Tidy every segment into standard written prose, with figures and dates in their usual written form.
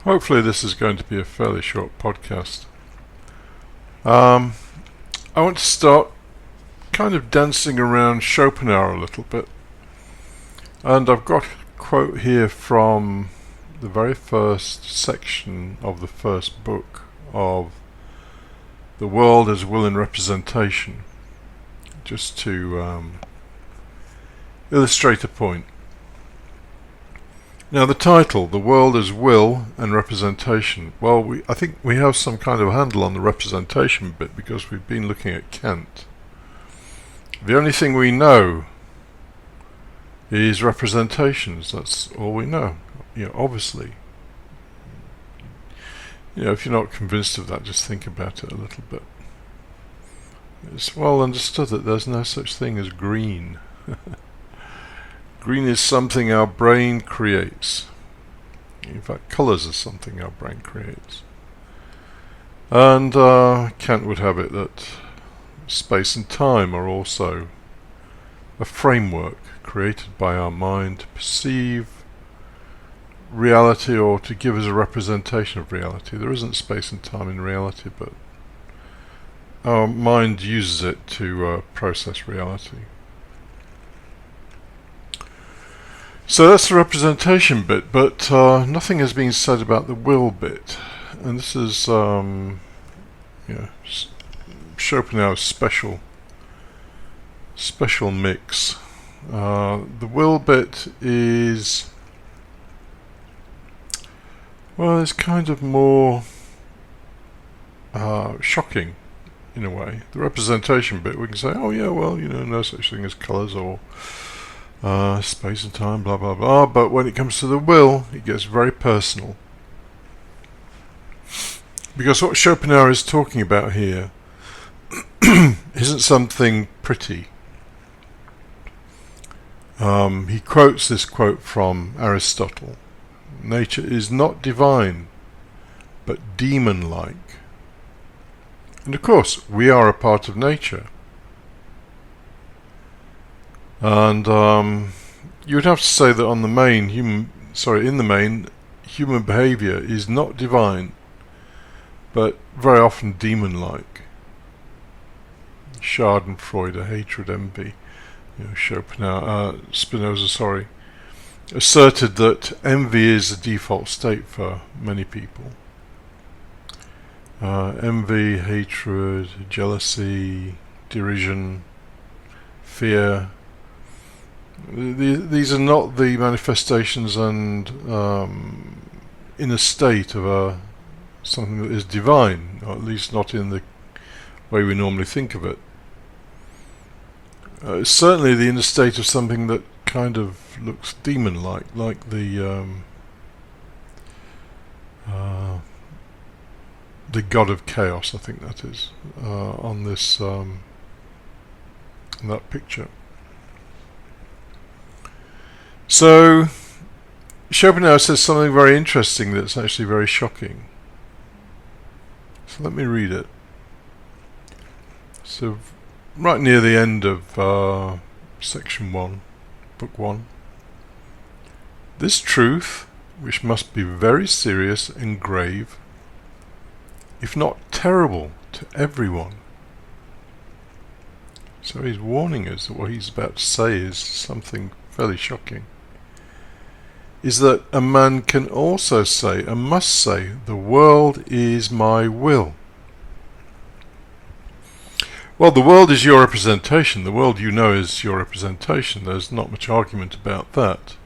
Hopefully this is going to be a fairly short podcast. I want to start kind of dancing around Schopenhauer a little bit. And I've got a quote here from the very first section of the first book of The World as Will and Representation, just to illustrate a point. Now the title, The World as Will and Representation, well, I think we have some kind of handle on the representation bit because we've been looking at Kant. The only thing we know is representations. That's all we know. Obviously. If you're not convinced of that, just think about it a little bit. It's well understood that there's no such thing as green. Green is something our brain creates. In fact, colours are something our brain creates. And Kant would have it that space and time are also a framework created by our mind to perceive reality or to give us a representation of reality. There isn't space and time in reality, but our mind uses it to process reality. So that's the representation bit, but nothing has been said about the will bit, and this is Schopenhauer's special mix. The will bit is, well, it's kind of more shocking in a way. The representation bit, we can say, oh yeah, well, no such thing as colours or space and time, blah blah blah, but when it comes to the will, it gets very personal. Because what Schopenhauer is talking about here isn't something pretty. He quotes this quote from Aristotle: nature is not divine, but demon-like. And of course, we are a part of nature. And you would have to say that in the main, human behaviour is not divine, but very often demon-like. Schadenfreude, hatred, envy. Spinoza, asserted that envy is the default state for many people. Envy, hatred, jealousy, derision, fear. These are not the manifestations and inner state of something that is divine, or at least not in the way we normally think of it. It's certainly the inner state of something that kind of looks demon-like, like the god of chaos, I think that is, on this in that picture. So Schopenhauer says something very interesting that's actually very shocking. So let me read it. So right near the end of section 1, book 1. This truth, which must be very serious and grave, if not terrible to everyone. So he's warning us that what he's about to say is something fairly shocking. Is that a man can also say and must say, the world is my will. Well, the world is your representation. The world you know is your representation. There's not much argument about that.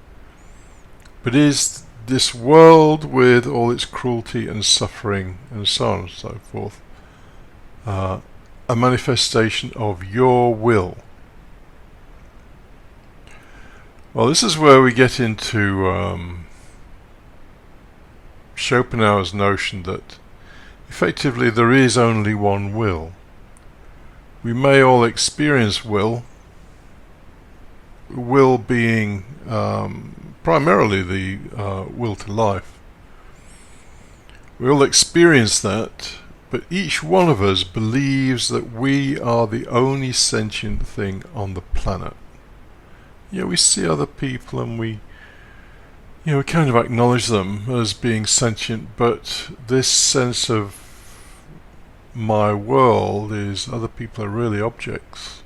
But is this world, with all its cruelty and suffering and so on and so forth, a manifestation of your will? Well, this is where we get into Schopenhauer's notion that effectively there is only one will. We may all experience will being primarily the will to life. We all experience that, but each one of us believes that we are the only sentient thing on the planet. We see other people and we We kind of acknowledge them as being sentient, but this sense of my world is other people are really objects.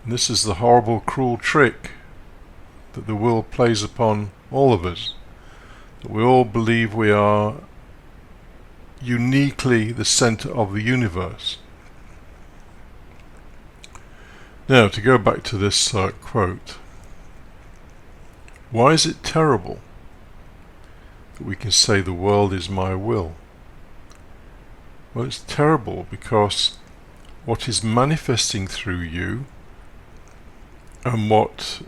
And this is the horrible, cruel trick that the will plays upon all of us. That we all believe we are uniquely the center of the universe. Now, to go back to this quote, why is it terrible that we can say the world is my will? Well, it's terrible because what is manifesting through you and what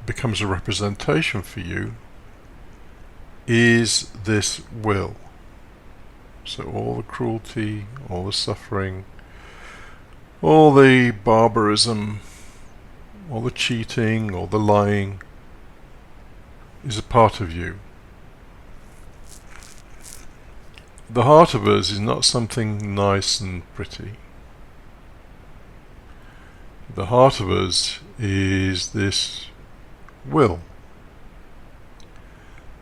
becomes a representation for you is this will. So all the cruelty, all the suffering, all the barbarism, all the cheating, all the lying is a part of you. The heart of us is not something nice and pretty. The heart of us is this will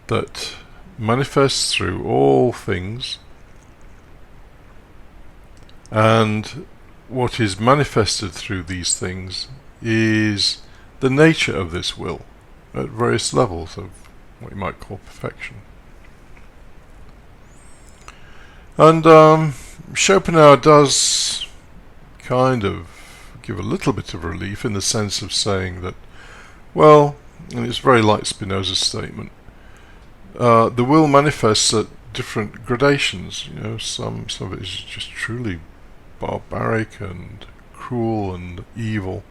that manifests through all things, and what is manifested through these things is the nature of this will at various levels of what you might call perfection. And Schopenhauer does kind of give a little bit of relief in the sense of saying that, well, and it's very like Spinoza's statement, the will manifests at different gradations. Some of it is just truly barbaric and cruel and evil,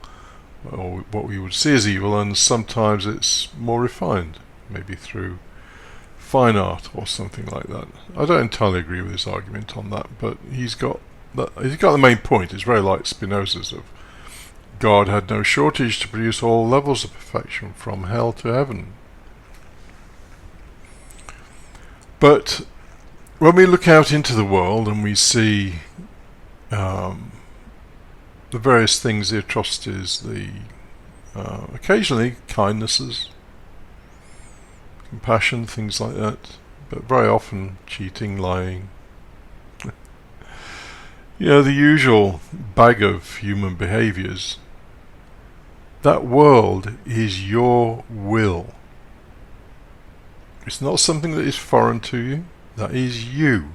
or what we would see as evil, and sometimes it's more refined, maybe through fine art or something like that. I don't entirely agree with his argument on that, but he's got the main point. It's very like Spinoza's of God had no shortage to produce all levels of perfection from hell to heaven. But when we look out into the world and we see the various things, the atrocities, the occasionally kindnesses, compassion, things like that, but very often cheating, lying, the usual bag of human behaviors. That world is your will. It's not something that is foreign to you. That is you.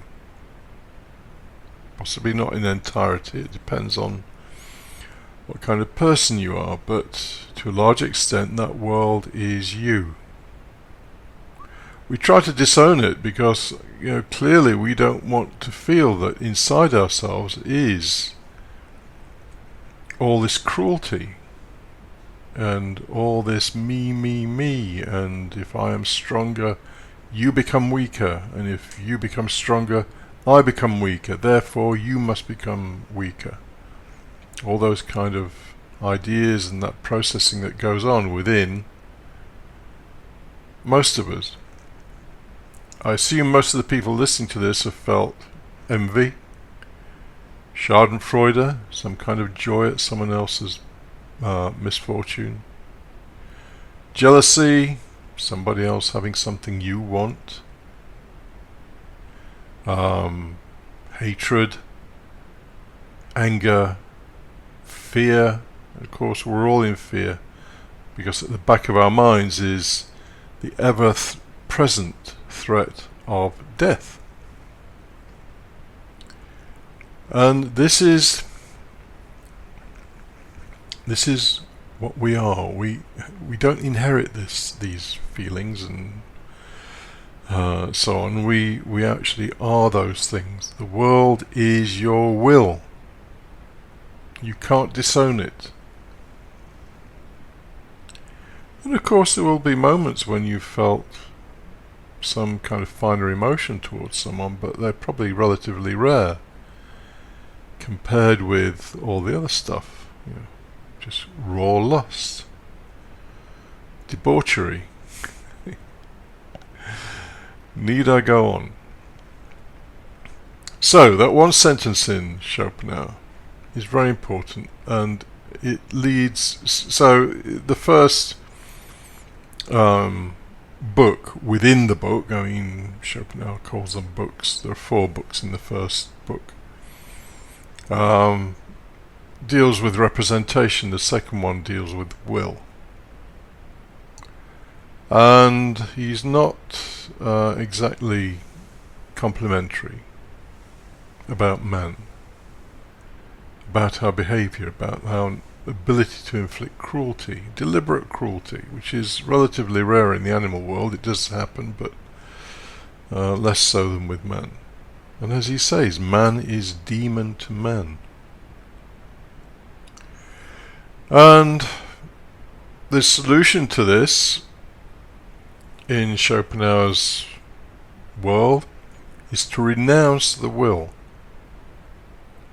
Possibly not in entirety. It depends on what kind of person you are, but to a large extent that world is you. We try to disown it because clearly we don't want to feel that inside ourselves is all this cruelty and all this me, and if I am stronger you become weaker, and if you become stronger I become weaker, therefore you must become weaker. All those kind of ideas and that processing that goes on within most of us. I assume most of the people listening to this have felt envy, schadenfreude, some kind of joy at someone else's misfortune, jealousy, somebody else having something you want, hatred, anger, fear. Of course we're all in fear because at the back of our minds is the ever-present threat of death. And this is what we are. We don't inherit these feelings and so on. We actually are those things. The world is your will. You can't disown it. And of course there will be moments when you felt some kind of finer emotion towards someone, but they're probably relatively rare compared with all the other stuff. Just raw lust, debauchery. Need I go on? So that one sentence in Schopenhauer is very important, and it leads. So the first book within the book. I mean, Schopenhauer calls them books. There are 4 books in the first book. Deals with representation. The second one deals with will. And he's not exactly complimentary about man, about our behaviour, about our ability to inflict cruelty, deliberate cruelty, which is relatively rare in the animal world. It does happen, but less so than with man. And as he says, man is demon to man. And the solution to this in Schopenhauer's world is to renounce the will,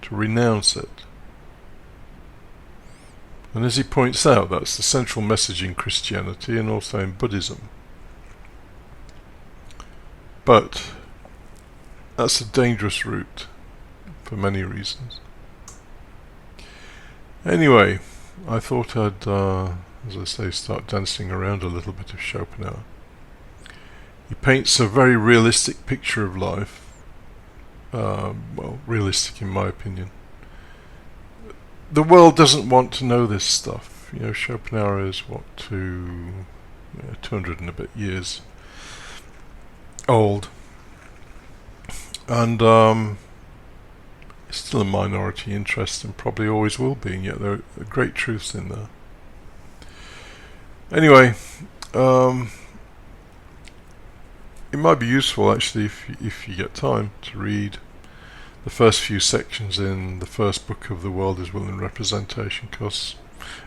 to renounce it. And as he points out, that's the central message in Christianity and also in Buddhism. But that's a dangerous route for many reasons. Anyway, I thought I'd, as I say, start dancing around a little bit of Schopenhauer. He paints a very realistic picture of life. Well, realistic in my opinion. The world doesn't want to know this stuff. You know, Schopenhauer is, 200 and a bit years old. And it's still a minority interest and probably always will be, and yet there are great truths in there. Anyway, it might be useful actually if you get time to read the first few sections in the first book of The World is Will and Representation, because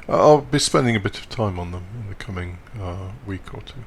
I'll be spending a bit of time on them in the coming week or two.